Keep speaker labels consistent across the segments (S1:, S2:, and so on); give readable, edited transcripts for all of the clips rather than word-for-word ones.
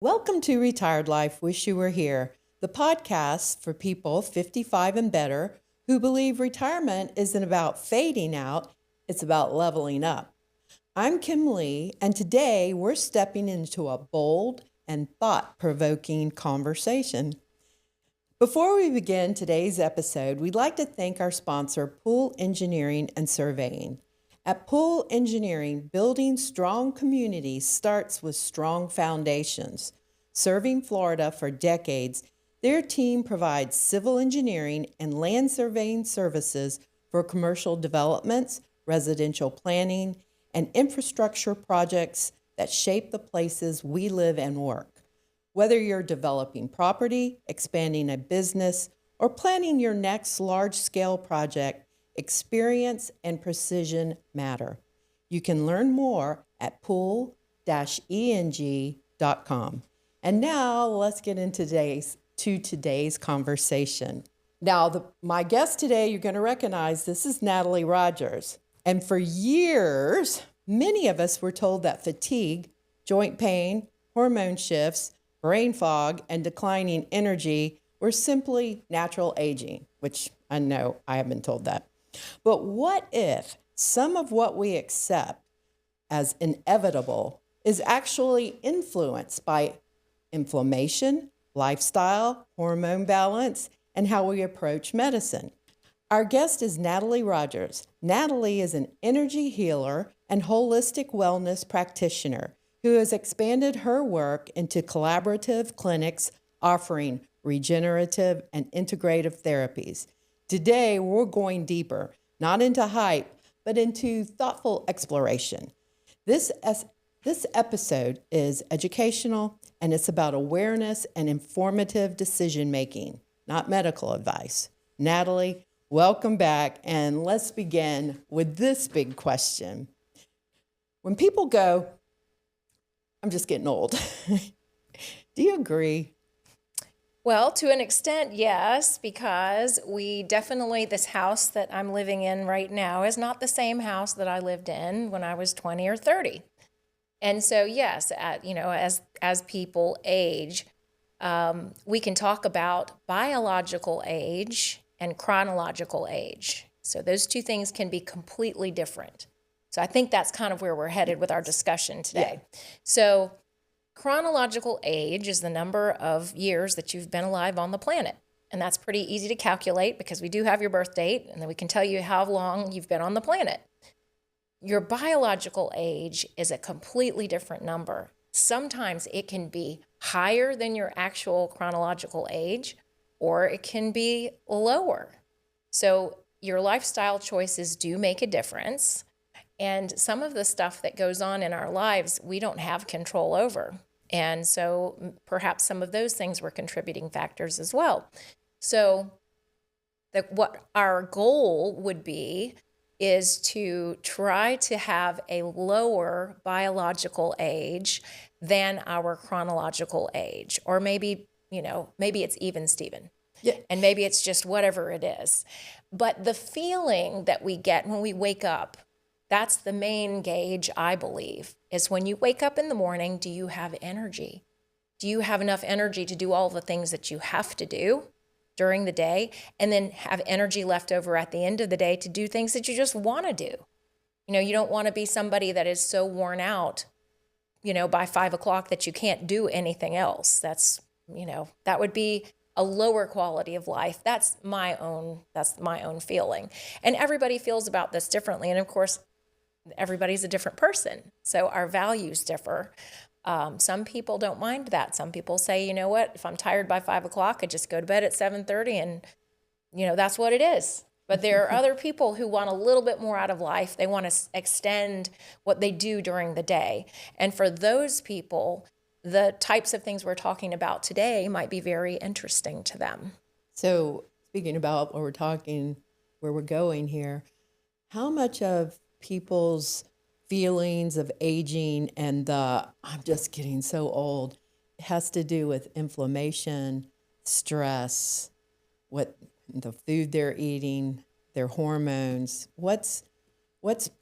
S1: Welcome to Retired Life. Wish you were here, the podcast for people 55 and better who believe retirement isn't about fading out, it's about leveling up. I'm Kim Lee, and today we're stepping into a bold and thought-provoking conversation. Before we begin today's episode, we'd like to thank our sponsor, Pool Engineering and Surveying. At Pool Engineering, building strong communities starts with strong foundations. Serving Florida for decades, their team provides civil engineering and land surveying services for commercial developments, residential planning, and infrastructure projects that shape the places we live and work. Whether you're developing property, expanding a business, or planning your next large-scale project, experience and precision matter. You can learn more at pool-eng.com. And now let's get into today's conversation. Now, my guest today, you're going to recognize, this is Natalie Rogers. And for years, many of us were told that fatigue, joint pain, hormone shifts, brain fog, and declining energy were simply natural aging, which I know I have been told that. But what if some of what we accept as inevitable is actually influenced by inflammation, lifestyle, hormone balance, and how we approach medicine? Our guest is Natalie Rogers. Natalie is an energy healer and holistic wellness practitioner who has expanded her work into collaborative clinics offering regenerative and integrative therapies. Today, we're going deeper, not into hype, but into thoughtful exploration. This episode is educational, and it's about awareness and informative decision-making, not medical advice. Natalie, welcome back, and let's begin with this big question. When people go, I'm just getting old, do you agree?
S2: Well, to an extent, yes, because this house that I'm living in right now is not the same house that I lived in when I was 20 or 30. And so, yes, as people age, we can talk about biological age and chronological age. So those two things can be completely different. So I think that's kind of where we're headed with our discussion today. Yeah. So chronological age is the number of years that you've been alive on the planet. And that's pretty easy to calculate because we do have your birth date, and then we can tell you how long you've been on the planet. Your biological age is a completely different number. Sometimes it can be higher than your actual chronological age, or it can be lower. So your lifestyle choices do make a difference. And some of the stuff that goes on in our lives, we don't have control over. And so perhaps some of those things were contributing factors as well. So what our goal would be is to try to have a lower biological age than our chronological age. Or maybe it's even Steven. Yeah. And maybe it's just whatever it is. But the feeling that we get when we wake up, that's the main gauge, I believe, is when you wake up in the morning, do you have energy? Do you have enough energy to do all the things that you have to do during the day, and then have energy left over at the end of the day to do things that you just want to do? You don't want to be somebody that is so worn out, by 5 o'clock that you can't do anything else. That would be a lower quality of life. That's my own feeling. And everybody feels about this differently. And of course, everybody's a different person. So our values differ. Some people don't mind that. Some people say, you know what, if I'm tired by 5 o'clock, I just go to bed at 7:30 and, that's what it is. But there are other people who want a little bit more out of life. They want to extend what they do during the day. And for those people, the types of things we're talking about today might be very interesting to them.
S1: So speaking about where we're going here, how much of people's feelings of aging and I'm just getting so old has to do with inflammation, stress, what the food they're eating, their hormones? What's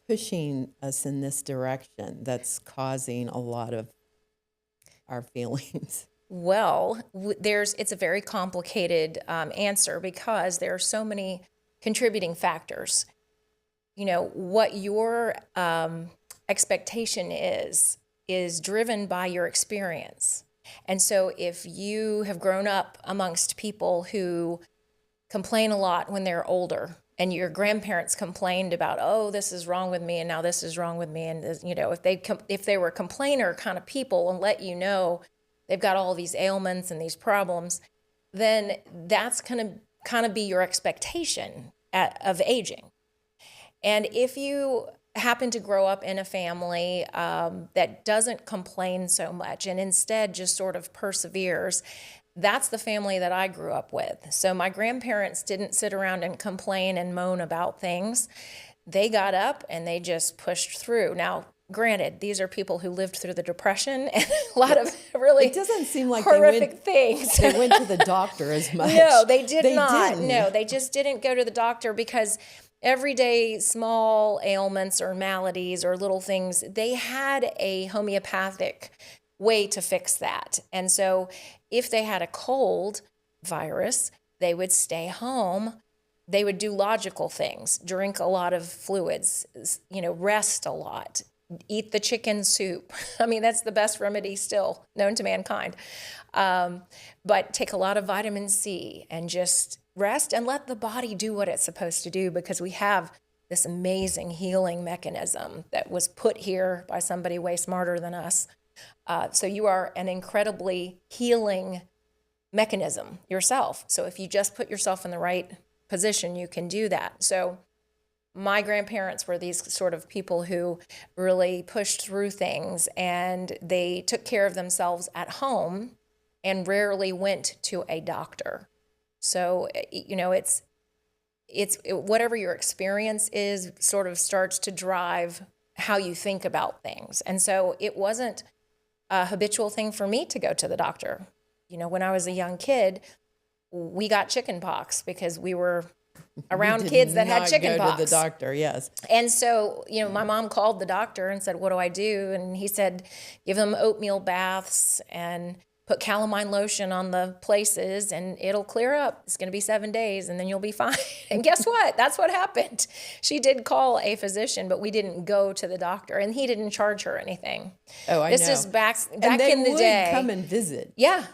S1: pushing us in this direction that's causing a lot of our feelings?
S2: Well, it's a very complicated answer because there are so many contributing factors. You know, what your expectation is driven by your experience. And so if you have grown up amongst people who complain a lot when they're older, and your grandparents complained about, oh, this is wrong with me, and now this is wrong with me, and this, you know, if they were complainer kind of people and let you know they've got all these ailments and these problems, then that's going to kind of be your expectation of aging. And if you happen to grow up in a family that doesn't complain so much and instead just sort of perseveres, that's the family that I grew up with. So my grandparents didn't sit around and complain and moan about things. They got up and they just pushed through. Now, granted, these are people who lived through the Depression and a lot of really
S1: It doesn't seem like
S2: horrific things.
S1: They went to the doctor as much.
S2: No, they did not.
S1: Didn't.
S2: No, they just didn't go to the doctor because everyday small ailments or maladies or little things, they had a homeopathic way to fix that. And so if they had a cold virus, they would stay home. They would do logical things, drink a lot of fluids, rest a lot, eat the chicken soup. I mean, that's the best remedy still known to mankind. But take a lot of vitamin C and just rest and let the body do what it's supposed to do, because we have this amazing healing mechanism that was put here by somebody way smarter than us. So you are an incredibly healing mechanism yourself. So if you just put yourself in the right position, you can do that. So my grandparents were these sort of people who really pushed through things, and they took care of themselves at home and rarely went to a doctor. So, it's whatever your experience is sort of starts to drive how you think about things. And so it wasn't a habitual thing for me to go to the doctor. When I was a young kid, we got chicken pox because we were around kids that had chicken pox.
S1: Go to the doctor, yes.
S2: And so, my mom called the doctor and said, what do I do? And he said, give them oatmeal baths and put calamine lotion on the places and it'll clear up. It's going to be 7 days and then you'll be fine. And guess what? That's what happened. She did call a physician, but we didn't go to the doctor, and he didn't charge her anything.
S1: Oh, I know.
S2: This is back
S1: and
S2: in the day.
S1: They would come and visit.
S2: Yeah.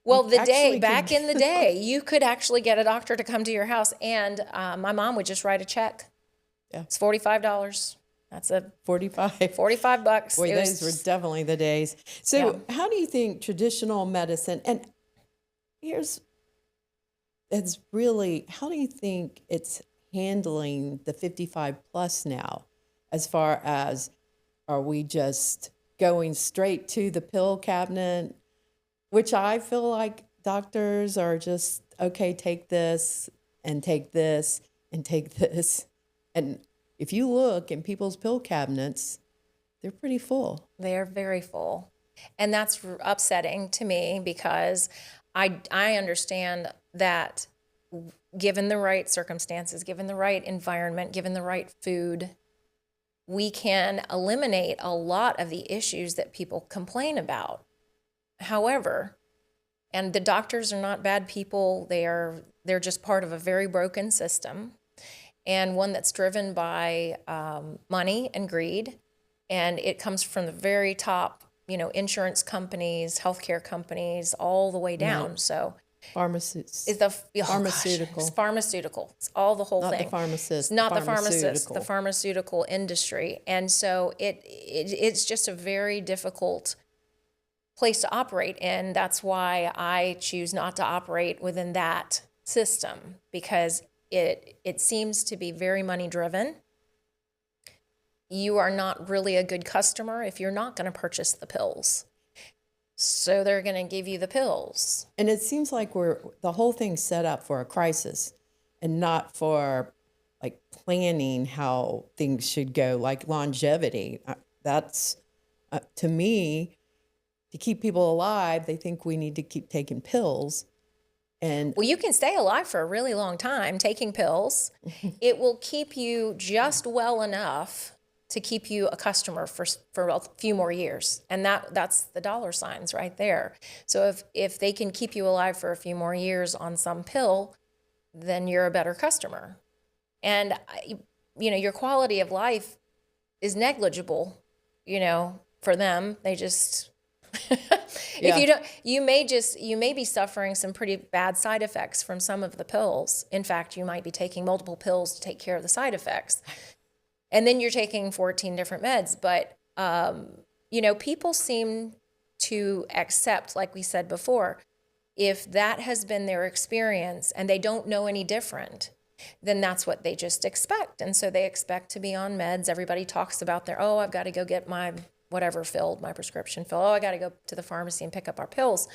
S2: Well, back in the day, you could actually get a doctor to come to your house, and my mom would just write a check.
S1: Yeah.
S2: It's $45. That's a
S1: $45.
S2: $45.
S1: Boy, those were definitely the days. So how do you think traditional medicine, and how do you think it's handling the 55 plus now, as far as, are we just going straight to the pill cabinet, which I feel like doctors are just, okay, take this and take this and take this. And if you look in people's pill cabinets, they're pretty full.
S2: They're very full. And that's upsetting to me, because I understand that given the right circumstances, given the right environment, given the right food, we can eliminate a lot of the issues that people complain about. However, and the doctors are not bad people, they're just part of a very broken system, and one that's driven by money and greed, and it comes from the very top, insurance companies, healthcare companies, all the way down.
S1: No.
S2: So
S1: pharmaceutical.
S2: It's pharmaceutical. It's all the whole
S1: not
S2: thing.
S1: The pharmacist.
S2: Not the pharmacist, the pharmaceutical industry. And so it's just a very difficult place to operate in. That's why I choose not to operate within that system, because it seems to be very money driven. You are not really a good customer if you're not going to purchase the pills. So they're going to give you the pills.
S1: And it seems like the whole thing's set up for a crisis and not for like planning how things should go, like longevity. That's, to me, to keep people alive, they think we need to keep taking pills. And
S2: well, you can stay alive for a really long time taking pills. It will keep you just well enough to keep you a customer for a few more years. And that's the dollar signs right there. So if they can keep you alive for a few more years on some pill, then you're a better customer. And your quality of life is negligible, for them. They just
S1: Yeah.
S2: if you don't, you may be suffering some pretty bad side effects from some of the pills. In fact, you might be taking multiple pills to take care of the side effects. And then you're taking 14 different meds. But, people seem to accept, like we said before, if that has been their experience and they don't know any different, then that's what they just expect. And so they expect to be on meds. Everybody talks about I've got to go get my whatever filled, my prescription filled. I got to go to the pharmacy and pick up our pills.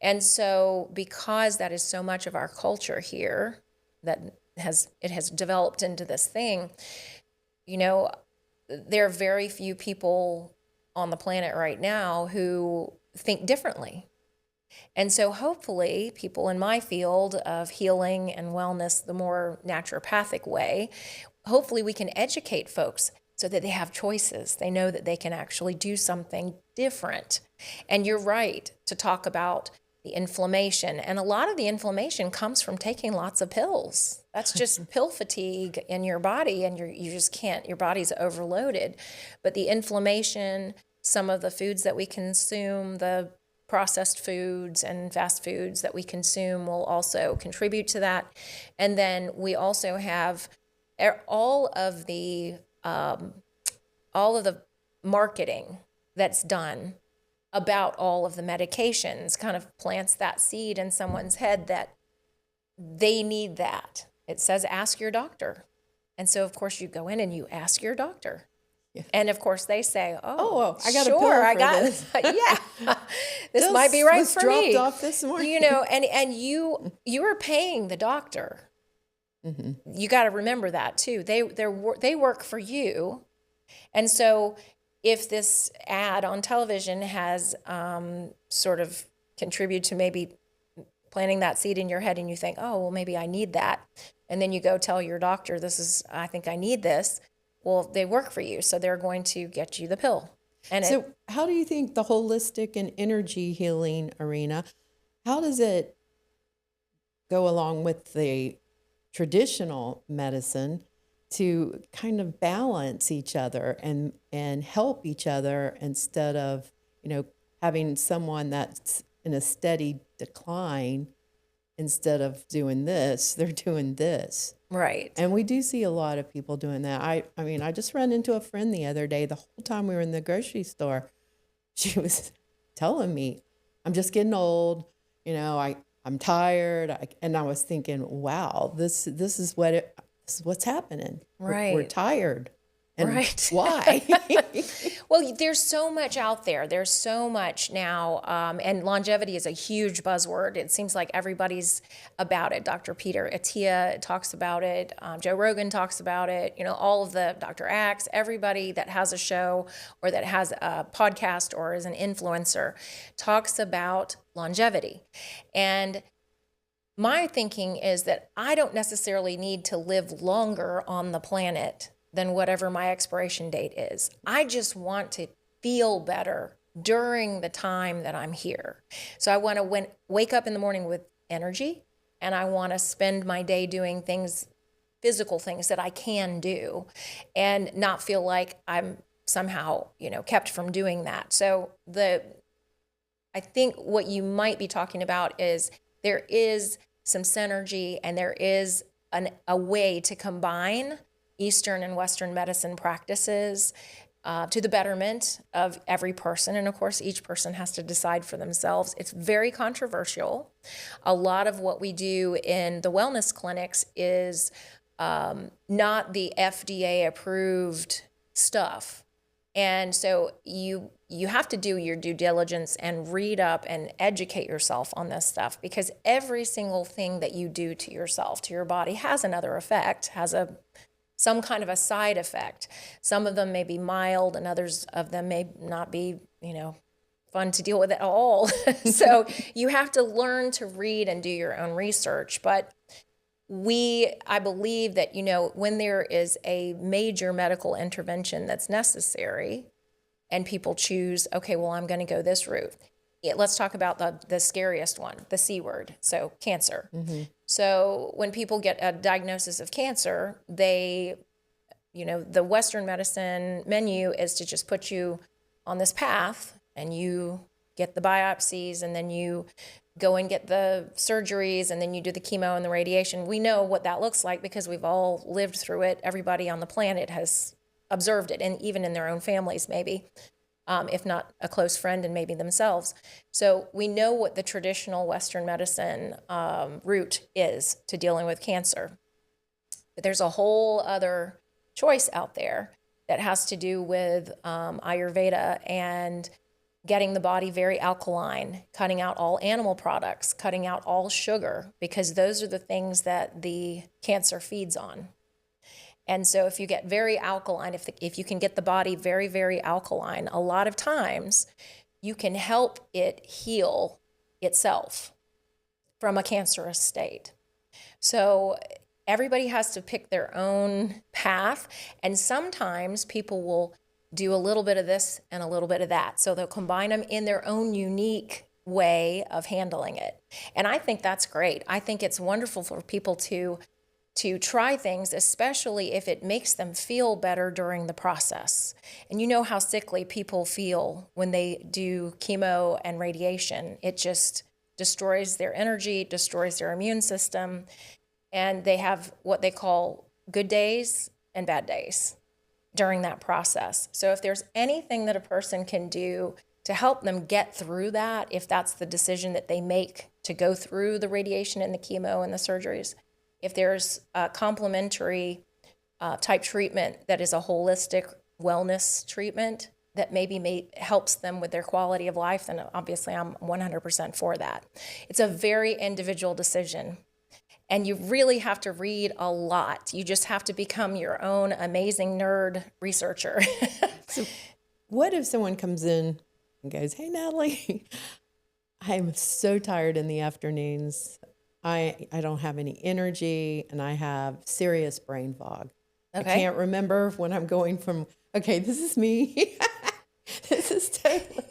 S2: And so because that is so much of our culture here, that it has developed into this thing, there are very few people on the planet right now who think differently. And so hopefully people in my field of healing and wellness, the more naturopathic way, hopefully we can educate folks so that they have choices. They know that they can actually do something different. And you're right to talk about the inflammation. And a lot of the inflammation comes from taking lots of pills. That's just pill fatigue in your body, and you just can't, your body's overloaded. But the inflammation, some of the foods that we consume, the processed foods and fast foods that we consume will also contribute to that. And then we also have all of the marketing that's done about all of the medications kind of plants that seed in someone's head that they need that. It says, ask your doctor. And so, of course, you go in and you ask your doctor. Yeah. And, of course, they say,
S1: I got
S2: sure,
S1: a pill for
S2: this. Yeah, this might be right for me.
S1: Dropped off this morning.
S2: And you are paying the doctor. Mm-hmm. You got to remember that, too. They work for you. And so if this ad on television has sort of contributed to maybe planting that seed in your head and you think, maybe I need that. And then you go tell your doctor, I think I need this. Well, they work for you. So they're going to get you the pill. And
S1: so how do you think the holistic and energy healing arena, how does it go along with the traditional medicine to kind of balance each other and help each other instead of, having someone that's in a steady decline? Instead of doing this, they're doing this.
S2: Right.
S1: And we do see a lot of people doing that. I just ran into a friend the other day. The whole time we were in the grocery store, she was telling me, I'm just getting old. I'm tired. And I was thinking, wow, this is what's happening.
S2: Right.
S1: We're tired. And
S2: right.
S1: Why?
S2: Well, there's so much out there. There's so much now. And longevity is a huge buzzword. It seems like everybody's about it. Dr. Peter Attia talks about it. Joe Rogan talks about it. All of the Dr. Axe, everybody that has a show or that has a podcast or is an influencer talks about longevity. And my thinking is that I don't necessarily need to live longer on the planet than whatever my expiration date is. I just want to feel better during the time that I'm here. So I want to wake up in the morning with energy, and I want to spend my day doing things, physical things that I can do, and not feel like I'm somehow, kept from doing that. So I think what you might be talking about is there is some synergy, and there is a way to combine Eastern and Western medicine practices to the betterment of every person. And of course, each person has to decide for themselves. It's very controversial. A lot of what we do in the wellness clinics is not the FDA approved stuff. And so you have to do your due diligence and read up and educate yourself on this stuff, because every single thing that you do to yourself, to your body, has another effect, has some kind of a side effect. Some of them may be mild, and others of them may not be, fun to deal with at all. So you have to learn to read and do your own research. But I believe that, when there is a major medical intervention that's necessary and people choose, okay, well, I'm going to go this route. Let's talk about the scariest one, the C word, so cancer. So when people get a diagnosis of cancer, the Western medicine menu is to just put you on this path and you get the biopsies and then you go and get the surgeries and then you do the chemo and the radiation. We know what that looks like because we've all lived through it. Everybody on the planet has observed it, and even in their own families maybe, if not a close friend and maybe themselves. So we know what the traditional Western medicine route is to dealing with cancer. But there's a whole other choice out there that has to do with Ayurveda and getting the body very alkaline, cutting out all animal products, cutting out all sugar, because those are the things that the cancer feeds on. And so if you get very alkaline, if you can get the body very, very alkaline, a lot of times you can help it heal itself from a cancerous state. So everybody has to pick their own path, and sometimes people will do a little bit of this and a little bit of that. So they'll combine them in their own unique way of handling it. And I think that's great. I think it's wonderful for people to try things, especially if it makes them feel better during the process. And you know how sickly people feel when they do chemo and radiation. It just destroys their energy, destroys their immune system, and they have what they call good days and bad days during that process. So if there's anything that a person can do to help them get through that, if that's the decision that they make to go through the radiation and the chemo and the surgeries, if there's a complementary type treatment that is a holistic wellness treatment that maybe helps them with their quality of life, then obviously I'm 100% for that. It's a very individual decision. And you really have to read a lot. You just have to become your own amazing nerd researcher.
S1: So what if someone comes in and goes, hey, Natalie, I'm so tired in the afternoons. I don't have any energy and I have serious brain fog. Okay. I can't remember when I'm going from, okay, this is me. This is totally.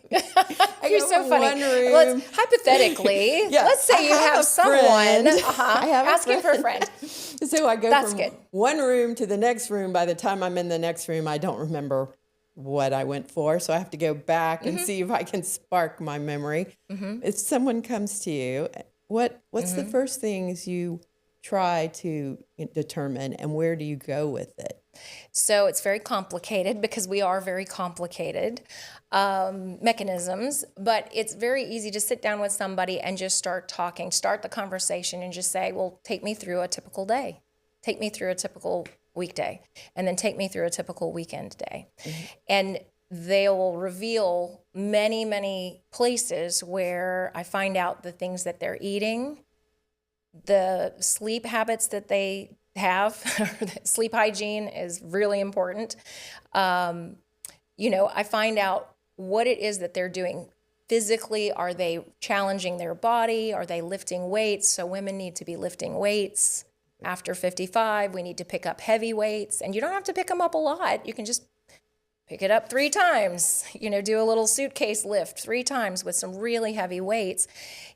S2: You're so funny. Hypothetically, let's say you have someone asking for a friend.
S1: So I go from one room to the next room. By the time I'm in the next room, I don't remember what I went for. So I have to go back and see if I can spark my memory. If someone comes to you, what's the first things you try to determine, and where do you go with it?
S2: So it's very complicated because we are very complicated mechanisms, but it's very easy to sit down with somebody and just start talking, start the conversation and just say, well, take me through a typical day. Take me through a typical weekday, and then take me through a typical weekend day. And they will reveal many, many places where I find out the things that they're eating, the sleep habits that they have. Sleep hygiene is really important. I find out what it is that they're doing physically. Are they challenging their body? Are they lifting weights? So women need to be lifting weights. After 55, we need to pick up heavy weights. And you don't have to pick them up a lot. You can just pick it up 3 times, do a little suitcase lift 3 times with some really heavy weights,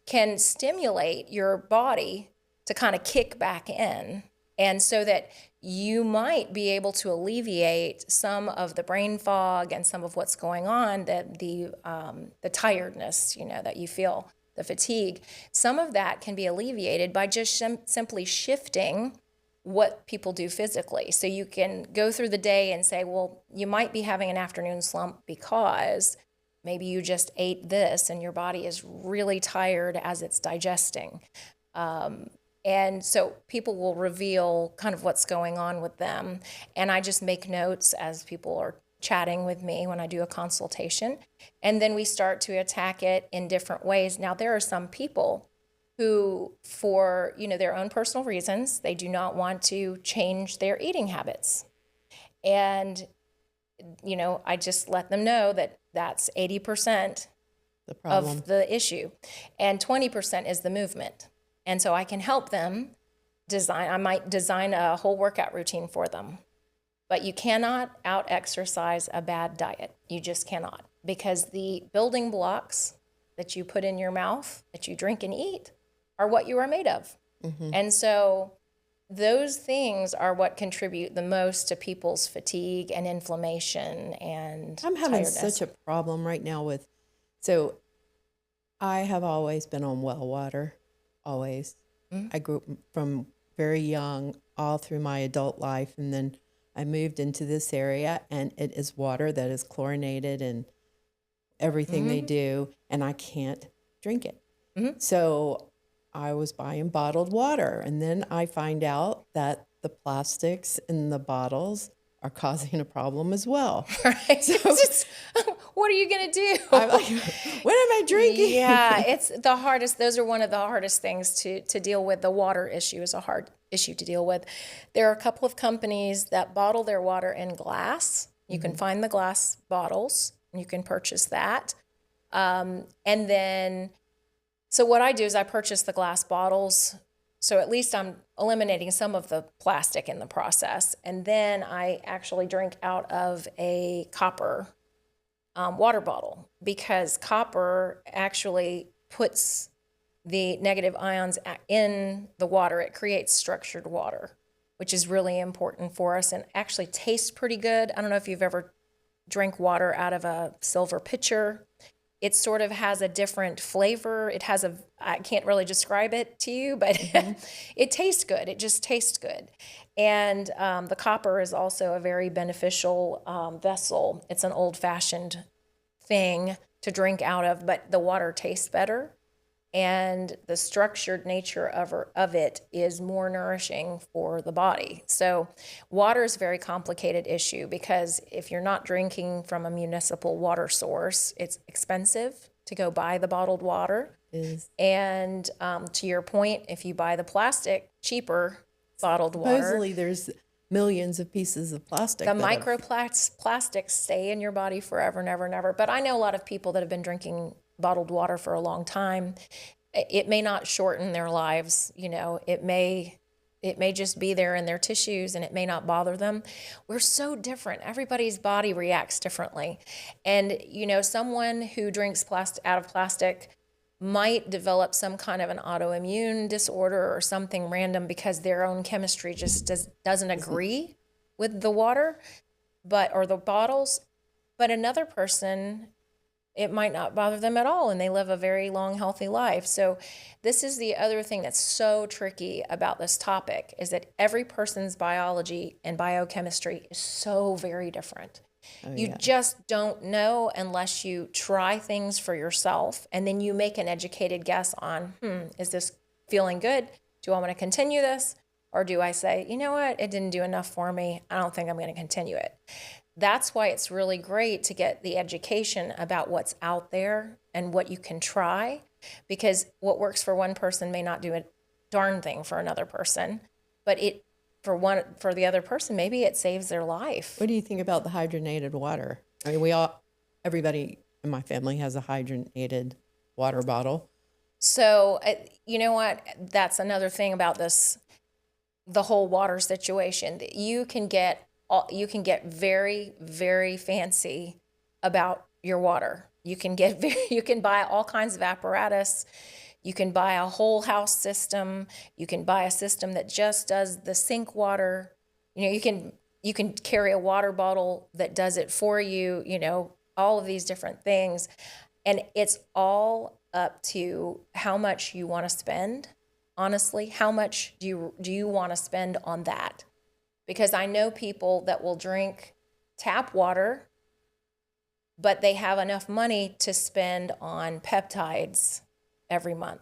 S2: can stimulate your body to kind of kick back in. And so that you might be able to alleviate some of the brain fog and some of what's going on, the tiredness, that you feel, the fatigue. Some of that can be alleviated by just simply shifting what people do physically. So you can go through the day and say, well, you might be having an afternoon slump because maybe you just ate this and your body is really tired as it's digesting. And so people will reveal kind of what's going on with them. And I just make notes as people are chatting with me when I do a consultation. And then we start to attack it in different ways. Now, there are some people who, for their own personal reasons, they do not want to change their eating habits. And, I just let them know that that's 80% of the issue. And 20% is the movement. And so I can help them design a whole workout routine for them. But you cannot out-exercise a bad diet. You just cannot. Because the building blocks that you put in your mouth, that you drink and eat, are what you are made of. And so those things are what contribute the most to people's fatigue and inflammation and
S1: I'm having
S2: tiredness.
S1: such a problem right now so I have always been on well water, always. I grew up from very young all through my adult life, and then I moved into this area, and it is water that is chlorinated and everything they do, and I can't drink it. So I was buying bottled water, and then I find out that the plastics in the bottles are causing a problem as well.
S2: Right? What are you going to do?
S1: I'm like, what am I drinking?
S2: Yeah, it's the hardest. Those are one of the hardest things to deal with. The water issue is a hard issue to deal with. There are a couple of companies that bottle their water in glass. You can find the glass bottles, and you can purchase that. And then, so what I do is I purchase the glass bottles. So at least I'm eliminating some of the plastic in the process. And then I actually drink out of a copper water bottle, because copper actually puts the negative ions in the water. It creates structured water, which is really important for us and actually tastes pretty good. I don't know if you've ever drank water out of a silver pitcher. It sort of has a different flavor. It has I can't really describe it to you, but it tastes good. It just tastes good. And the copper is also a very beneficial vessel. It's an old-fashioned thing to drink out of, but the water tastes better. And the structured nature of it is more nourishing for the body. So water is a very complicated issue, because if you're not drinking from a municipal water source, it's expensive to go buy the bottled water. And to your point, if you buy the plastic, cheaper bottled water.
S1: Supposedly there's millions of pieces of plastic.
S2: The microplastics stay in your body forever and ever and ever. But I know a lot of people that have been drinking bottled water for a long time. It may not shorten their lives, it may just be there in their tissues, and it may not bother them. We're so different. Everybody's body reacts differently. And someone who drinks out of plastic might develop some kind of an autoimmune disorder or something random because their own chemistry just doesn't agree with the water or the bottles. But another person, it might not bother them at all, and they live a very long, healthy life. So this is the other thing that's so tricky about this topic, is that every person's biology and biochemistry is so very different. You just don't know unless you try things for yourself, and then you make an educated guess on, is this feeling good? Do I want to continue this? Or do I say, you know what, it didn't do enough for me. I don't think I'm going to continue it. That's why it's really great to get the education about what's out there and what you can try, because what works for one person may not do a darn thing for another person, but for the other person, maybe it saves their life.
S1: What do you think about the hydrogenated water? I mean, everybody in my family has a hydrogenated water bottle.
S2: So, you know what? That's another thing about the whole water situation. You can get very, very fancy about your water. You can buy all kinds of apparatus. You can buy a whole house system. You can buy a system that just does the sink water. You can carry a water bottle that does it for you, all of these different things. And it's all up to how much you want to spend. Honestly, how much do you want to spend on that? Because I know people that will drink tap water, but they have enough money to spend on peptides every month.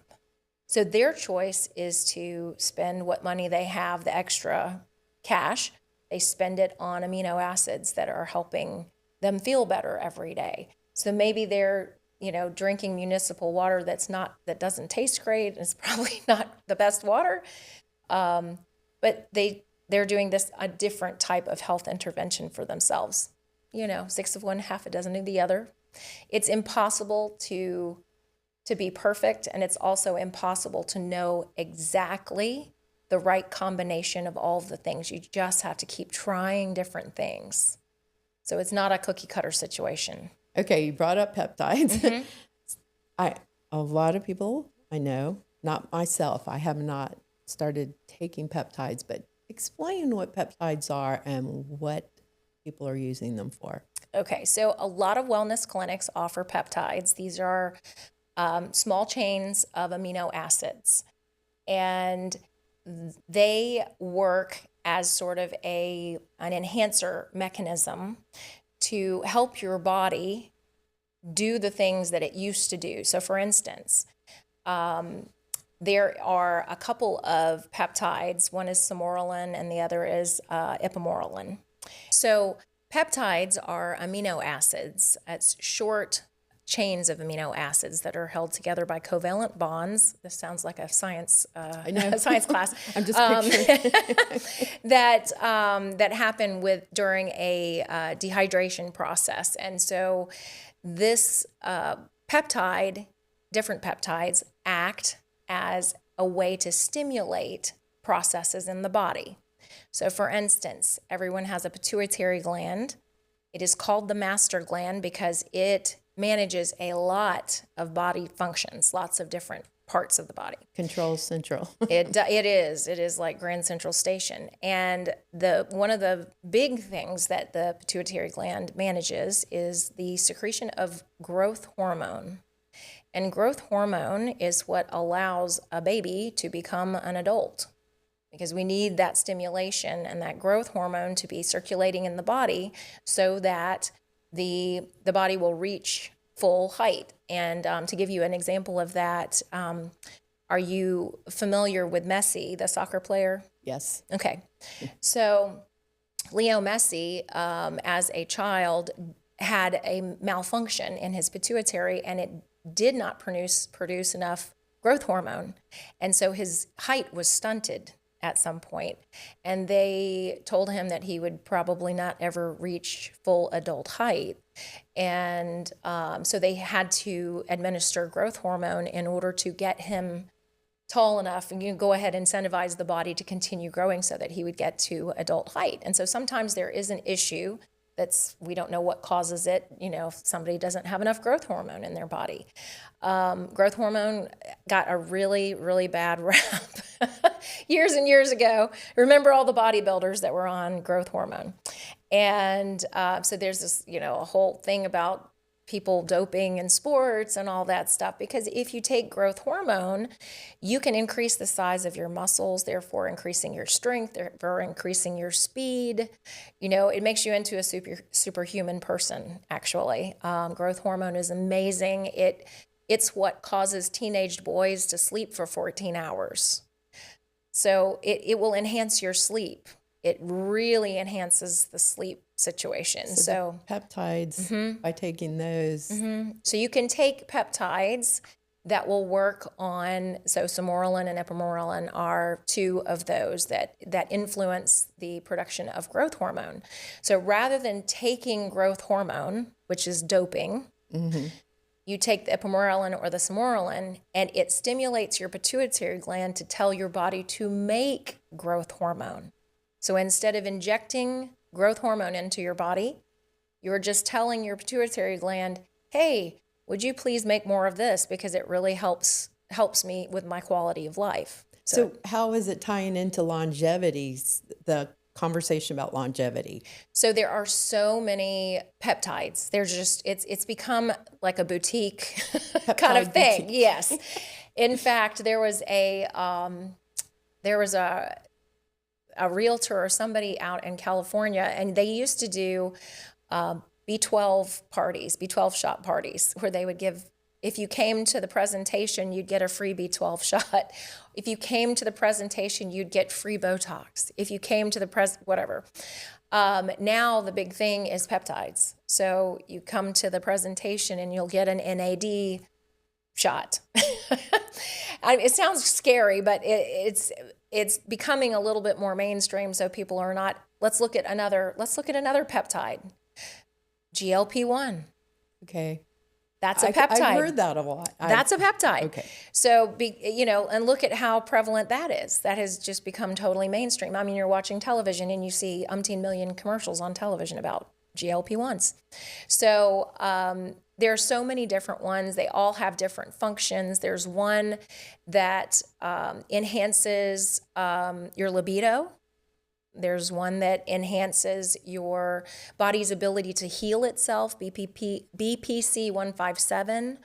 S2: So their choice is to spend what money they have, the extra cash, they spend it on amino acids that are helping them feel better every day. So maybe they're, drinking municipal water that doesn't taste great. It's probably not the best water, but they're doing a different type of health intervention for themselves. 6 of one, half a dozen of the other. It's impossible to be perfect, and it's also impossible to know exactly the right combination of all of the things. You just have to keep trying different things. So it's not a cookie cutter situation.
S1: Okay, you brought up peptides. A lot of people I know, not myself, I have not started taking peptides, but explain what peptides are and what people are using them for.
S2: Okay, so a lot of wellness clinics offer peptides. These are small chains of amino acids, and they work as sort of an enhancer mechanism to help your body do the things that it used to do. So for instance, there are a couple of peptides. One is samorelin and the other is ipamorelin. So peptides are amino acids. It's short chains of amino acids that are held together by covalent bonds. This sounds like a science
S1: I know.
S2: science class.
S1: I'm just picturing.
S2: that happen during a dehydration process. And so this different peptides act as a way to stimulate processes in the body. So for instance, everyone has a pituitary gland. It is called the master gland because it manages a lot of body functions, lots of different parts of the body.
S1: Control Central.
S2: It is like Grand Central Station. And one of the big things that the pituitary gland manages is the secretion of growth hormone. And growth hormone is what allows a baby to become an adult, because we need that stimulation and that growth hormone to be circulating in the body so that the body will reach full height. And to give you an example of that, are you familiar with Messi, the soccer player?
S1: Yes.
S2: Okay. So Leo Messi, as a child, had a malfunction in his pituitary, and it did not produce enough growth hormone. And so his height was stunted at some point. And they told him that he would probably not ever reach full adult height. And so they had to administer growth hormone in order to get him tall enough, and you go ahead and incentivize the body to continue growing so that he would get to adult height. And so sometimes there is an issue we don't know what causes it, if somebody doesn't have enough growth hormone in their body. Growth hormone got a really, really bad rap years and years ago. Remember all the bodybuilders that were on growth hormone. And so there's this, a whole thing about people doping in sports and all that stuff, because if you take growth hormone, you can increase the size of your muscles, therefore increasing your strength, therefore increasing your speed. It makes you into a superhuman person, actually. Growth hormone is amazing. It's what causes teenage boys to sleep for 14 hours. So it will enhance your sleep. It really enhances the sleep situation. So
S1: peptides, by taking those.
S2: So you can take peptides that will work on, so samorelin and ipamorelin are two of those that influence the production of growth hormone. So rather than taking growth hormone, which is doping, you take the ipamorelin or the samorelin, and it stimulates your pituitary gland to tell your body to make growth hormone. So instead of injecting growth hormone into your body, you're just telling your pituitary gland, hey, would you please make more of this, because it really helps me with my quality of life.
S1: So how is it tying into longevity, the conversation about longevity?
S2: So there are so many peptides. It's become like a boutique kind of thing.
S1: Boutique.
S2: Yes. In fact, there was a realtor or somebody out in California, and they used to do B12 shot parties, where they would give, if you came to the presentation, you'd get a free B12 shot. If you came to the presentation, you'd get free Botox. If you came to the whatever. Now the big thing is peptides. So you come to the presentation and you'll get an NAD shot. It sounds scary, but it's becoming a little bit more mainstream. So people are not. Let's look at another peptide, GLP-1.
S1: Okay.
S2: That's a peptide.
S1: I've heard that a lot.
S2: That's a peptide.
S1: Okay.
S2: So, and look at how prevalent that is. That has just become totally mainstream. I mean, you're watching television and you see umpteen million commercials on television about GLP-1s. So there are so many different ones. They all have different functions. There's one that enhances your libido. There's one that enhances your body's ability to heal itself. BPC 157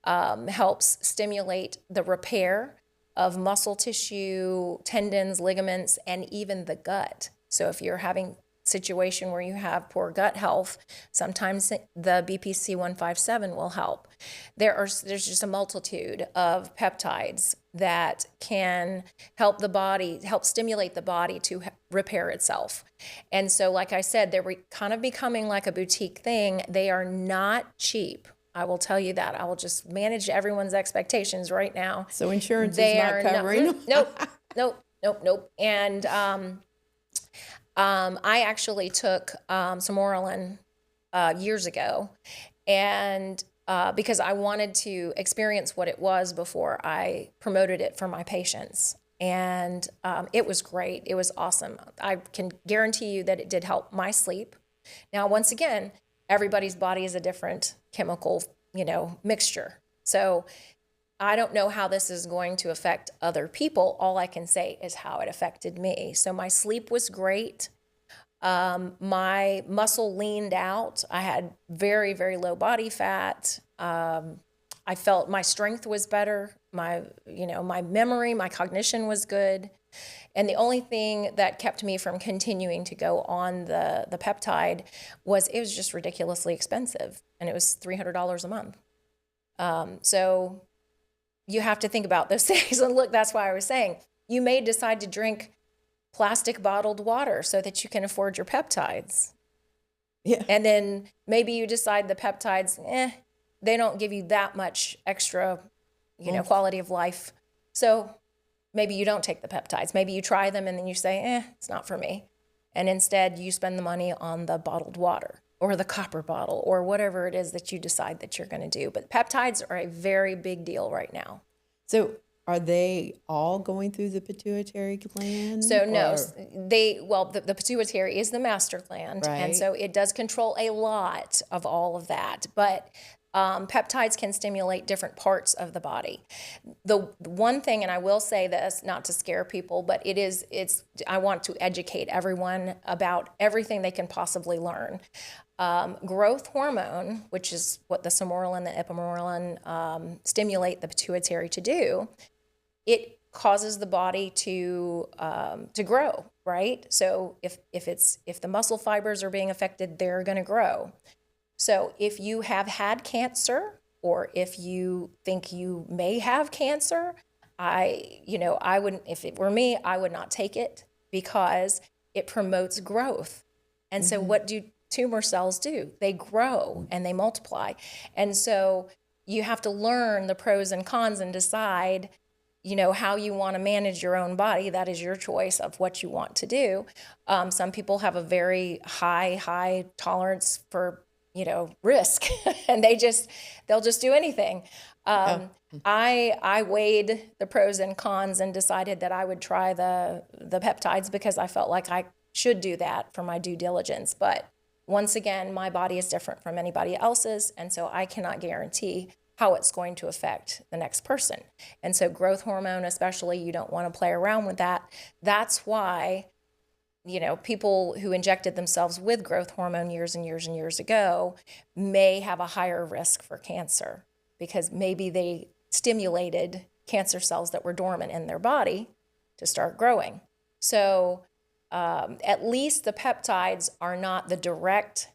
S2: helps stimulate the repair of muscle tissue, tendons, ligaments, and even the gut. So if you're having a situation where you have poor gut health, sometimes the BPC 157 will help. There's just a multitude of peptides that can help the body, help stimulate the body to repair itself. And so, like I said, they're kind of becoming like a boutique thing. They are not cheap. I will tell you that. I will just manage everyone's expectations right now.
S1: So insurance is not covering them?
S2: Nope. And I actually took some Oralin years ago, and because I wanted to experience what it was before I promoted it for my patients. And it was great. It was awesome. I can guarantee you that it did help my sleep. Now, once again, everybody's body is a different chemical, mixture. So I don't know how this is going to affect other people. All I can say is how it affected me. So my sleep was great. My muscle leaned out. I had very, very low body fat. I felt my strength was better. My memory, my cognition was good. And the only thing that kept me from continuing to go on the peptide was it was just ridiculously expensive. And it was $300 a month. So you have to think about those things. And look, that's why I was saying, you may decide to drink plastic bottled water so that you can afford your peptides.
S1: Yeah.
S2: And then maybe you decide the peptides, they don't give you that much extra, quality of life. So maybe you don't take the peptides. Maybe you try them and then you say, it's not for me. And instead you spend the money on the bottled water or the copper bottle or whatever it is that you decide that you're going to do. But peptides are a very big deal right now.
S1: So are they all going through the pituitary gland?
S2: So no, the pituitary is the master gland.
S1: Right.
S2: And so it does control a lot of all of that. But peptides can stimulate different parts of the body. The one thing, and I will say this, not to scare people, but I want to educate everyone about everything they can possibly learn. Growth hormone, which is what the Sermorelin, the Ipamorelin stimulate the pituitary to do, it causes the body to grow, right? So if the muscle fibers are being affected, they're going to grow. So if you have had cancer, or if you think you may have cancer, I wouldn't, if it were me, I would not take it because it promotes growth. And so what do tumor cells do? They grow and they multiply. And so you have to learn the pros and cons and decide, how you want to manage your own body. That is your choice of what you want to do. Some people have a very high tolerance for risk, and they'll just do anything. I weighed the pros and cons and decided that I would try the peptides because I felt like I should do that for my due diligence. But once again, my body is different from anybody else's, and so I cannot guarantee how it's going to affect the next person. And so growth hormone, especially, you don't want to play around with that. That's why people who injected themselves with growth hormone years and years and years ago may have a higher risk for cancer because maybe they stimulated cancer cells that were dormant in their body to start growing. So at least the peptides are not the direct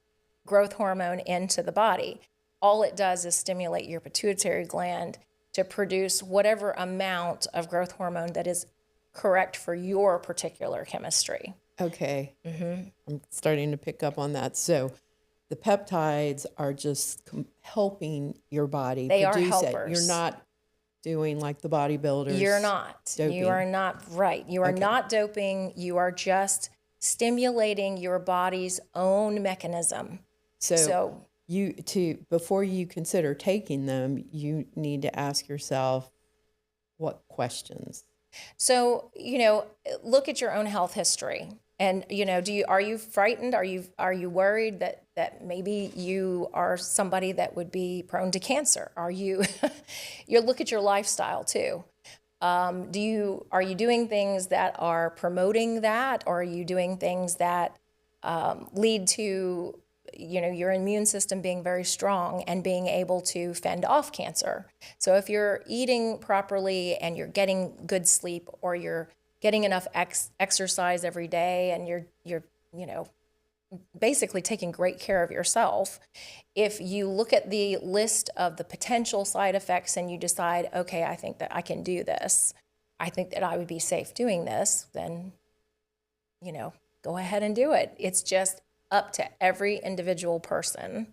S2: growth hormone into the body. All it does is stimulate your pituitary gland to produce whatever amount of growth hormone that is correct for your particular chemistry.
S1: Okay. I'm starting to pick up on that. So the peptides are just helping your body
S2: They are
S1: produce
S2: helpers.
S1: it. You're not doing like the bodybuilders.
S2: You're not.
S1: Doping.
S2: You are not, right. You are
S1: Okay.
S2: not doping. You are just stimulating your body's own mechanism.
S1: So before you consider taking them, you need to ask yourself what questions.
S2: So, look at your own health history. And, are you frightened? Are you worried that maybe you are somebody that would be prone to cancer? Are you, you look at your lifestyle too. Are you doing things that are promoting that? Or are you doing things that lead to, your immune system being very strong and being able to fend off cancer? So if you're eating properly and you're getting good sleep, or you're getting enough exercise every day, and you're basically taking great care of yourself, if you look at the list of the potential side effects and you decide, okay, I think that I can do this, I think that I would be safe doing this, then, go ahead and do it. It's just up to every individual person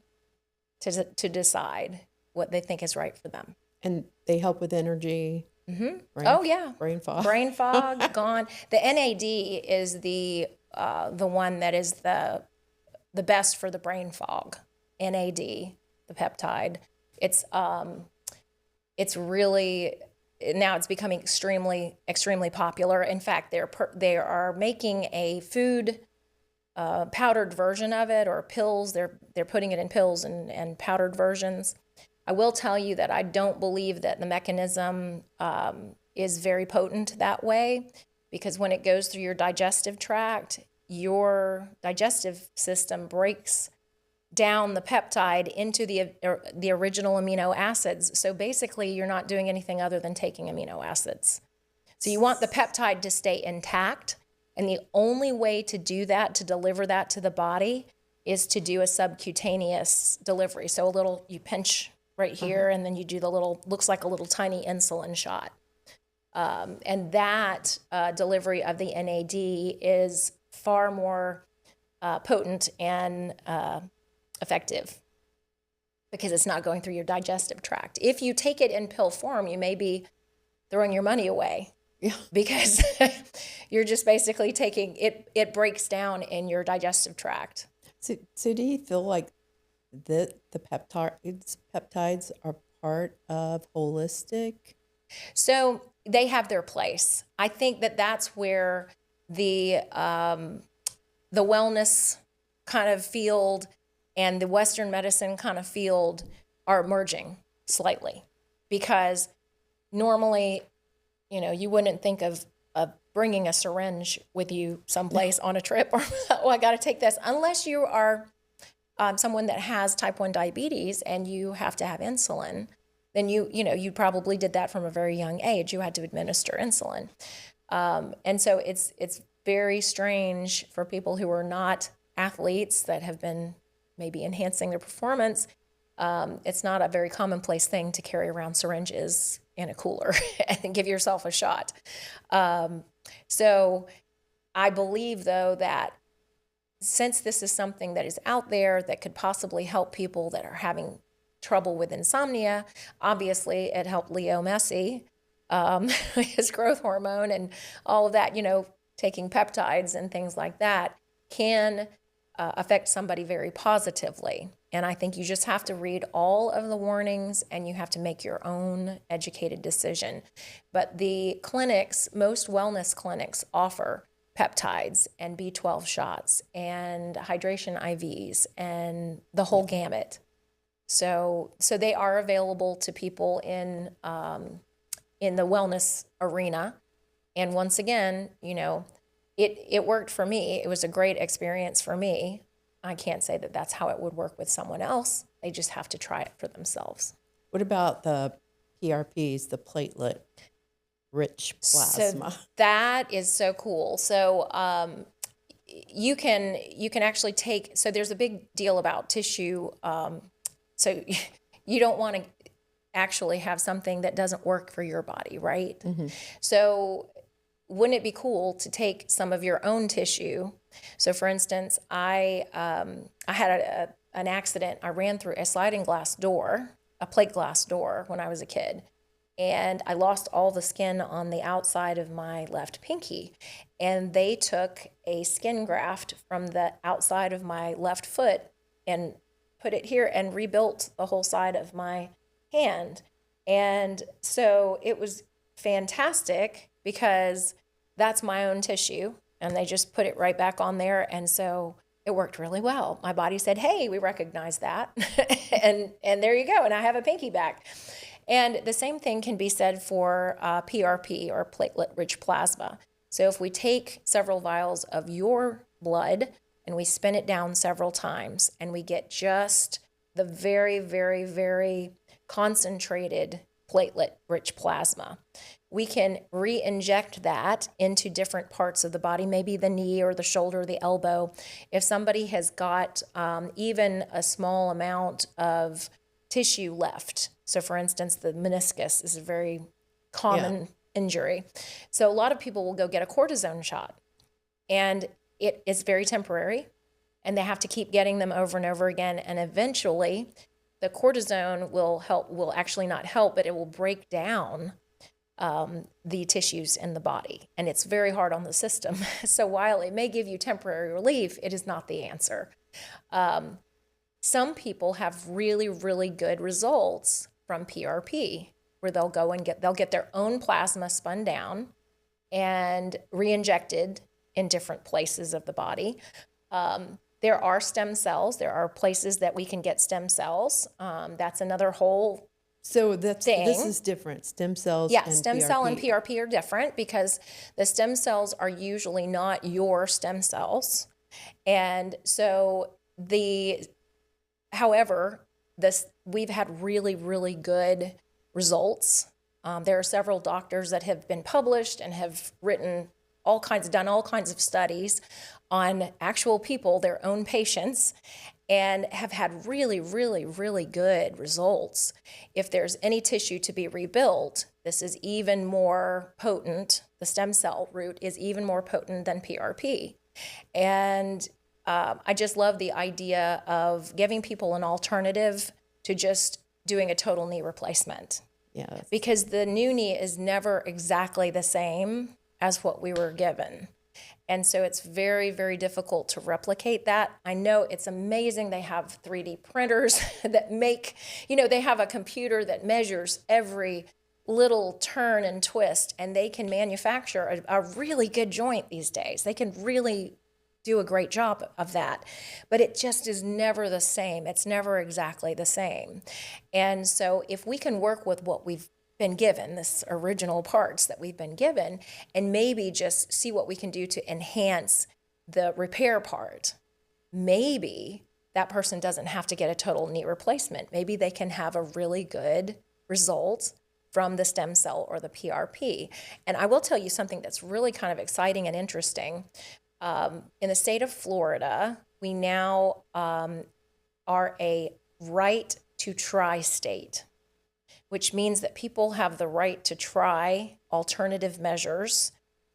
S2: to decide what they think is right for them.
S1: And they help with energy.
S2: Oh yeah,
S1: brain fog.
S2: Brain fog gone. The NAD is the one that is the best for the brain fog. NAD, the peptide. It's really, now it's becoming extremely popular. In fact, they are making a food powdered version of it, or pills. They're putting it in pills and powdered versions. I will tell you that I don't believe that the mechanism is very potent that way, because when it goes through your digestive tract, your digestive system breaks down the peptide into the original amino acids. So basically, you're not doing anything other than taking amino acids. So you want the peptide to stay intact, and the only way to do that, to deliver that to the body, is to do a subcutaneous delivery. So you pinch right here, and then you do looks like a little tiny insulin shot. And that delivery of the NAD is far more potent and effective, because it's not going through your digestive tract. If you take it in pill form, you may be throwing your money away. Yeah. Because you're just basically taking it breaks down in your digestive tract.
S1: So do you feel like the peptides are part of holistic?
S2: So they have their place. I think that's where the wellness kind of field and the Western medicine kind of field are merging slightly, because normally, you wouldn't think of bringing a syringe with you someplace on a trip, or, oh, I got to take this, unless you are someone that has type 1 diabetes and you have to have insulin. Then you probably did that from a very young age. You had to administer insulin. And so it's very strange for people who are not athletes that have been maybe enhancing their performance. It's not a very commonplace thing to carry around syringes in a cooler and give yourself a shot. So I believe, though, that since this is something that is out there that could possibly help people that are having trouble with insomnia, obviously it helped Leo Messi, his growth hormone and all of that, taking peptides and things like that can affect somebody very positively. And I think you just have to read all of the warnings and you have to make your own educated decision. But the clinics, most wellness clinics, offer peptides and B12 shots and hydration IVs and the whole gamut. So they are available to people in the wellness arena. And once again, it worked for me. It was a great experience for me. I can't say that that's how it would work with someone else. They just have to try it for themselves.
S1: What about the PRPs, the platelet-rich plasma?
S2: So that is so cool. So you can actually take. So there's a big deal about tissue. So you don't want to actually have something that doesn't work for your body, right? Mm-hmm. So wouldn't it be cool to take some of your own tissue? So for instance, I had an accident. I ran through a sliding glass door, a plate glass door, when I was a kid. And I lost all the skin on the outside of my left pinky. And they took a skin graft from the outside of my left foot and put it here, and rebuilt the whole side of my hand. And so it was fantastic because that's my own tissue, and they just put it right back on there. And so it worked really well. My body said, hey, we recognize that. and there you go. And I have a pinky back. And the same thing can be said for PRP, or platelet-rich plasma. So if we take several vials of your blood and we spin it down several times, and we get just the very, very, very concentrated platelet-rich plasma, we can re-inject that into different parts of the body, maybe the knee or the shoulder or the elbow. If somebody has got even a small amount of tissue left, so for instance, the meniscus is a very common injury. So a lot of people will go get a cortisone shot, and it is very temporary, and they have to keep getting them over and over again. And eventually the cortisone will actually not help, but it will break down the tissues in the body. And it's very hard on the system. So while it may give you temporary relief, it is not the answer. Some people have really, really good results from PRP, where they'll go and they'll get their own plasma spun down and re-injected in different places of the body. There are stem cells. There are places that we can get stem cells. That's another whole thing.
S1: This is different. Stem cells
S2: Yeah,
S1: and
S2: stem
S1: PRP.
S2: cell and PRP are different because the stem cells are usually not your stem cells. And so however, we've had really, really good results. There are several doctors that have been published and have done all kinds of studies on actual people, their own patients, and have had really, really, really good results. If there's any tissue to be rebuilt, this is even more potent. The stem cell route is even more potent than PRP. And I just love the idea of giving people an alternative to just doing a total knee replacement.
S1: Yes.
S2: Because the new knee is never exactly the same as what we were given. And so it's very, very difficult to replicate that. I know it's amazing. They have 3D printers that they have a computer that measures every little turn and twist, and they can manufacture a really good joint these days. They can really do a great job of that. But it just is never the same. It's never exactly the same. And so if we can work with what we've been given, this original parts that we've been given, and maybe just see what we can do to enhance the repair part, maybe that person doesn't have to get a total knee replacement. Maybe they can have a really good result from the stem cell or the PRP. And I will tell you something that's really kind of exciting and interesting. In the state of Florida, we now are a right to try state, which means that people have the right to try alternative measures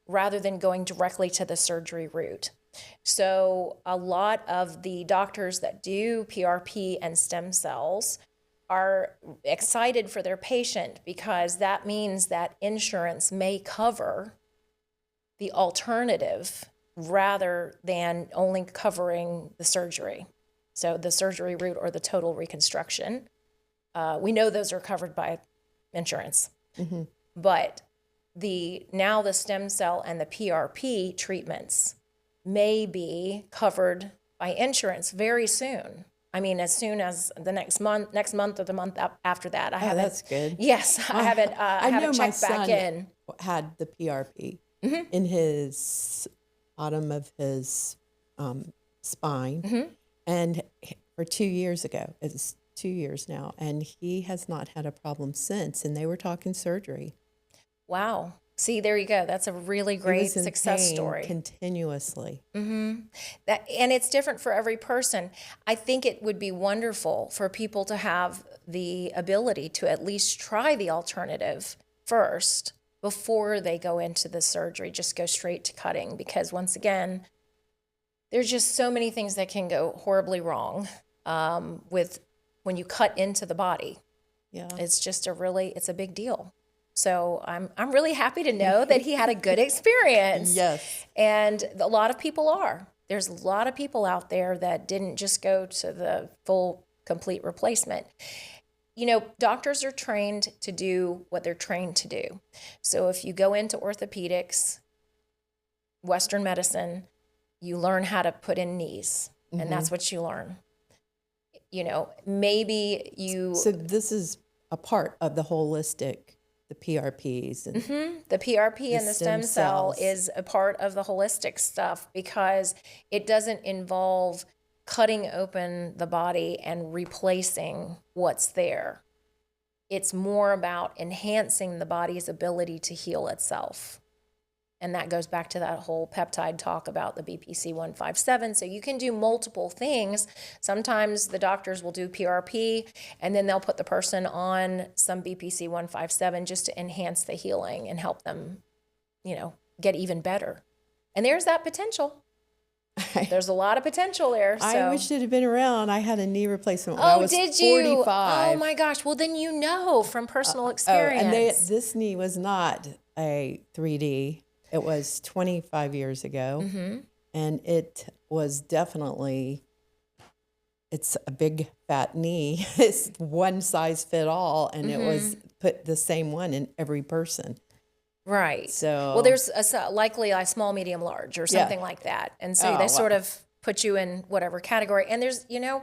S2: rather than going directly to the surgery route. So a lot of the doctors that do PRP and stem cells are excited for their patient because that means that insurance may cover the alternative rather than only covering the surgery. So the surgery route or the total reconstruction. We know those are covered by insurance, but now the stem cell and the PRP treatments may be covered by insurance very soon. I mean, as soon as the next month or the month after that.
S1: That's good.
S2: Yes, I haven't checked back in.
S1: Had the PRP in his bottom of his spine, and for 2 years ago, it's 2 years now, and he has not had a problem since. And they were talking surgery.
S2: Wow. See, there you go. That's a really great success story.
S1: Continuously.
S2: And it's different for every person. I think it would be wonderful for people to have the ability to at least try the alternative first before they go into the surgery. Just go straight to cutting, because once again, there's just so many things that can go horribly wrong with when you cut into the body.
S1: Yeah.
S2: It's just it's a big deal. So I'm really happy to know that he had a good experience.
S1: Yes.
S2: And a lot of people are. There's a lot of people out there that didn't just go to the full complete replacement. You know, doctors are trained to do what they're trained to do. So if you go into orthopedics, Western medicine, you learn how to put in knees, and that's what you learn. You know, maybe you...
S1: So this is a part of the holistic, the PRPs. And
S2: the PRP and the stem cell
S1: cells.
S2: is a part of the holistic stuff because it doesn't involve cutting open the body and replacing what's there. It's more about enhancing the body's ability to heal itself. And that goes back to that whole peptide talk about the BPC 157. So you can do multiple things. Sometimes the doctors will do PRP and then they'll put the person on some BPC 157 just to enhance the healing and help them, you know, get even better. And there's that potential. There's a lot of potential there. So.
S1: I wish it had been around. I had a knee replacement when I was 45.
S2: Oh my gosh. Well, then you know from personal experience.
S1: And this knee was not a 3D. It was 25 years ago, and it was definitely, it's a big fat knee. It's one size fit all, and it was put the same one in every person.
S2: Right.
S1: So,
S2: well, there's likely a small, medium, large or something like that. And so they sort of put you in whatever category. And there's, you know,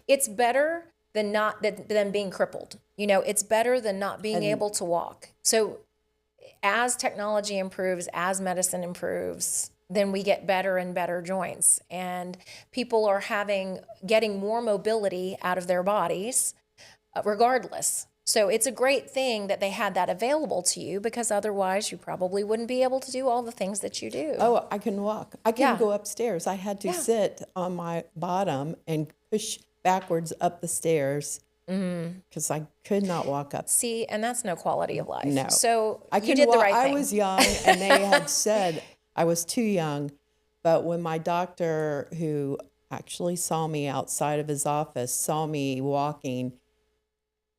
S2: it's better than than being crippled. You know, it's better than not being able to walk. So as technology improves, as medicine improves, then we get better and better joints. And people are getting more mobility out of their bodies regardless. So it's a great thing that they had that available to you because otherwise you probably wouldn't be able to do all the things that you do.
S1: Oh, I can walk. I can go upstairs. I had to sit on my bottom and push backwards up the stairs. Because I could not walk up.
S2: See, and that's no quality of life.
S1: No.
S2: So you did the right thing.
S1: I was young, and they had said I was too young. But when my doctor, who actually saw me outside of his office, saw me walking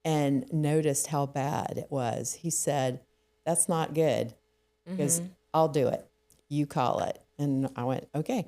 S1: and noticed how bad it was, he said, "That's not good, because I'll do it. You call it." And I went, "Okay."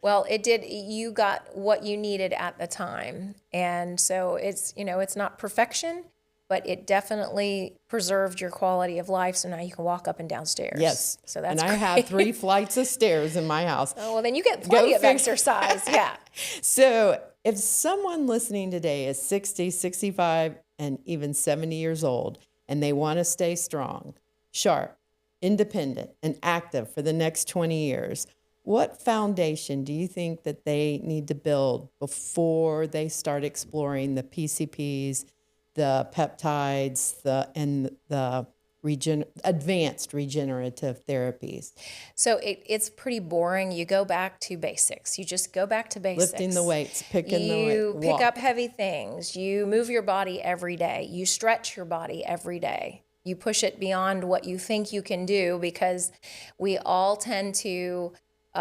S2: Well, it did. You got what you needed at the time. And so it's, you know, it's not perfection, but it definitely preserved your quality of life. So now you can walk up and down stairs.
S1: Yes.
S2: So that's
S1: And I have 3 flights of stairs in my house.
S2: Oh, well, then you get plenty of exercise. Yeah.
S1: So if someone listening today is 60, 65, and even 70 years old, and they want to stay strong, sharp, independent, and active for the next 20 years, what foundation do you think that they need to build before they start exploring the PCPs, the peptides, and the advanced regenerative therapies?
S2: So it's pretty boring. You go back to basics. You just go back to basics.
S1: Lifting the weights, picking the weights.
S2: You pick up heavy things. You move your body every day. You stretch your body every day. You push it beyond what you think you can do because we all tend to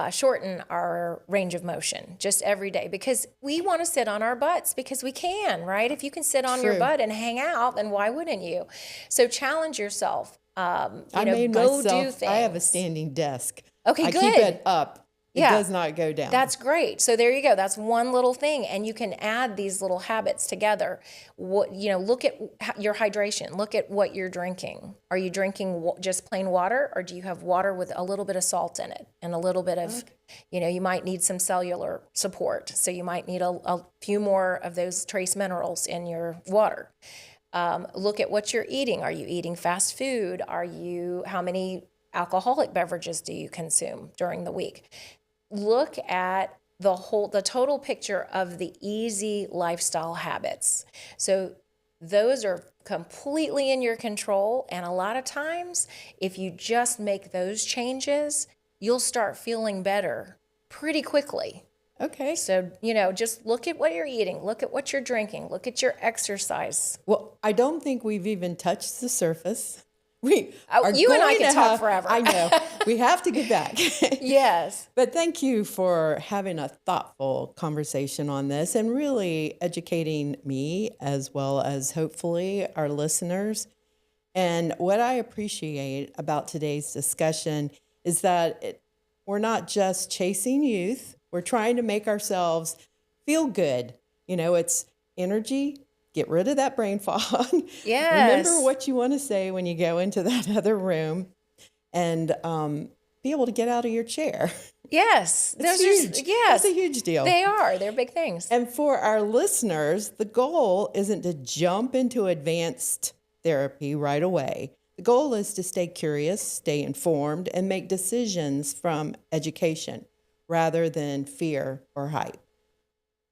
S2: shorten our range of motion just every day because we want to sit on our butts because we can, right? If you can sit on your butt and hang out, then why wouldn't you? So challenge yourself. Do things.
S1: I have a standing desk.
S2: Okay,
S1: I
S2: good.
S1: keep it up. It does not go down.
S2: That's great. So there you go. That's one little thing, and you can add these little habits together. Look at your hydration. Look at what you're drinking. Are you drinking just plain water, or do you have water with a little bit of salt in it and a little bit of, you might need some cellular support. So you might need a few more of those trace minerals in your water. Look at what you're eating. Are you eating fast food? How many alcoholic beverages do you consume during the week? Look at the total picture of the easy lifestyle habits. So those are completely in your control. And a lot of times, if you just make those changes, you'll start feeling better pretty quickly.
S1: Okay.
S2: So, just look at what you're eating. Look at what you're drinking. Look at your exercise.
S1: Well, I don't think we've even touched the surface.
S2: You and I can talk forever.
S1: I know. We have to get back.
S2: Yes.
S1: But thank you for having a thoughtful conversation on this and really educating me as well as hopefully our listeners. And what I appreciate about today's discussion is that we're not just chasing youth. We're trying to make ourselves feel good. It's energy, get rid of that brain fog.
S2: Yes.
S1: Remember what you want to say when you go into that other room, and be able to get out of your chair.
S2: Yes.
S1: It's
S2: Those are,
S1: huge.
S2: yes.
S1: That's a huge deal.
S2: They are. They're big things.
S1: And for our listeners, the goal isn't to jump into advanced therapy right away. The goal is to stay curious, stay informed, and make decisions from education rather than fear or hype.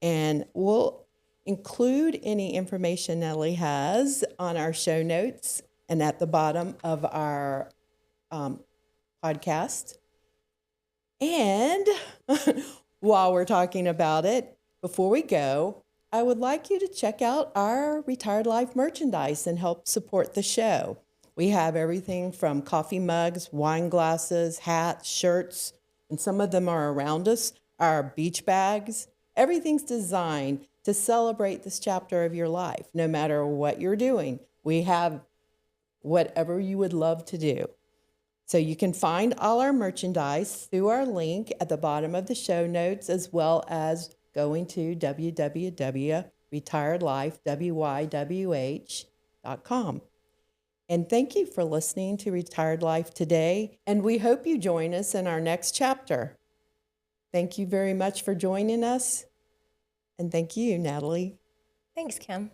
S1: And we'll include any information Natalie has on our show notes and at the bottom of our podcast. And while we're talking about it, before we go, I would like you to check out our Retired Life merchandise and help support the show. We have everything from coffee mugs, wine glasses, hats, shirts, and some of them are around us, our beach bags. Everything's designed to celebrate this chapter of your life, no matter what you're doing. We have whatever you would love to do. So you can find all our merchandise through our link at the bottom of the show notes, as well as going to www.retiredlifewywh.com. And thank you for listening to Retired Life today, and we hope you join us in our next chapter. Thank you very much for joining us, and thank you, Natalie.
S2: Thanks, Kim.